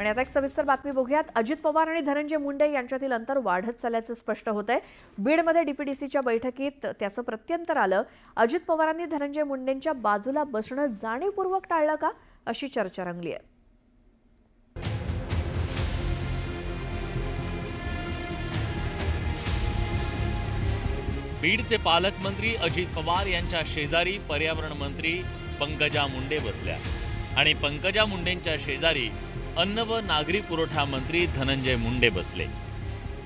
आणि आता एक सविस्तर बातमी बघूयात। अजित पवार आणि धनंजय मुंडे यांच्यातील अंतर वाढत चालल्याचं स्पष्ट होतंय। बीडमध्ये डीपीडीसीच्या बैठकीत त्याचं प्रत्युत्तर आलं। अजित पवारांनी धनंजय मुंडेंच्या बाजूला बसणं जाणीवपूर्वक टाळलं का, अशी चर्चा रंगली आहे। बीडचे पालकमंत्री अजित पवार यांच्या शेजारी पर्यावरण मंत्री पंकजा मुंडे बसल्या आणि पंकजा मुंडेंच्या शेजारी अन्न व नागरी पुरवठा मंत्री धनंजय मुंडे बसले।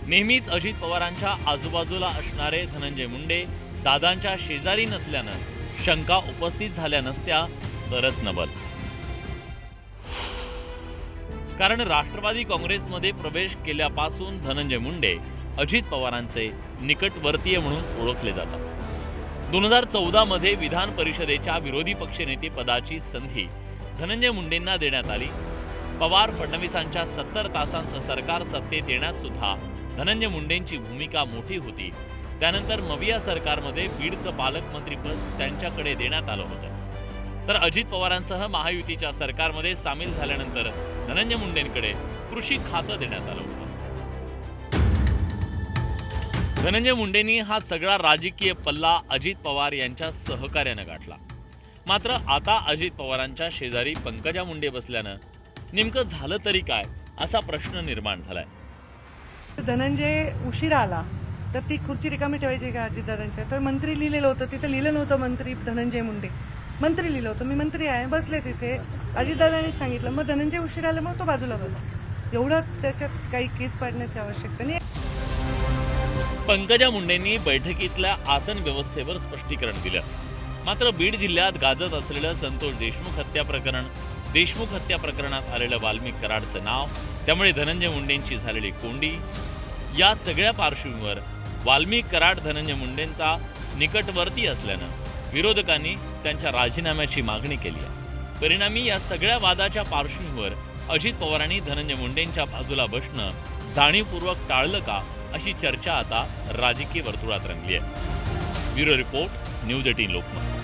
नेहमीच अजित पवारांच्या आजूबाजूला असणारे धनंजय मुंडे दादांच्या शेजारी नसल्यानं शंका उपस्थित झाल्या नसत्या तरच नवल। कारण राष्ट्रवादी काँग्रेसमध्ये प्रवेश केल्यापासून धनंजय मुंडे अजित पवारांचे निकटवर्तीय म्हणून ओळखले जातात। 2014 मध्ये विधान परिषदेच्या विरोधी पक्षनेते पदाची संधी धनंजय मुंडेंना देण्यात आली। पवार फडणवीसांच्या 70 तासांचं सरकार सत्तेत येण्यात सुद्धा धनंजय मुंडेंची भूमिका मोठी होती। त्यानंतर मविया सरकारमध्ये बीडचं पालकमंत्रीपद त्यांच्याकडे देण्यात आलं होतं। तर अजित पवारांसह महायुतीच्या सरकारमध्ये सामील झाल्यानंतर धनंजय मुंडेंकडे कृषी खातं देण्यात आलं होतं। धनंजय मुंडेंनी हा सगळा राजकीय पल्ला अजित पवार यांच्या सहकार्यानं गाठला। मात्र आता अजित पवारांच्या शेजारी पंकजा मुंडे बसल्यानं नेमकं झालं तरी काय, असा प्रश्न निर्माण झालाय। धनंजय उशिरा आला तर ती खुर्ची रिकामी ठेवायची का अजितदादांच्या? तर मंत्री लिहिलेलं होतं, तिथे लिहिलं नव्हतं मंत्री धनंजय मुंडे, मंत्री लिहिलं होतं मी मंत्री आहे, बसले तिथे। अजितदादांनी सांगितलं, मग धनंजय उशिरा आला मग तो बाजूला बस। एवढं त्याच्यात काही केस पाडण्याची आवश्यकता नाही। पंकजा मुंडेंनी बैठकीतल्या आसन व्यवस्थेवर स्पष्टीकरण दिलं। मात्र बीड जिल्ह्यात गाजत असलेलं संतोष देशमुख हत्या प्रकरण, देशमुख हत्या प्रकरणात आलेलं वाल्मिक कराडचं नाव, त्यामुळे धनंजय मुंडेंची झालेली कोंडी, या सगळ्या पार्श्वभूमीवर वाल्मिक कराड धनंजय मुंडेंचा निकटवर्ती असल्यानं विरोधकांनी त्यांच्या राजीनाम्याची मागणी केली आहे। परिणामी या सगळ्या वादाच्या पार्श्वभूमीवर अजित पवारांनी धनंजय मुंडेंच्या बाजूला बसणं जाणीवपूर्वक टाळलं का, अशी चर्चा आता राजकीय वर्तुळात रंगली आहे। Bureau report, news 18 Lokmat.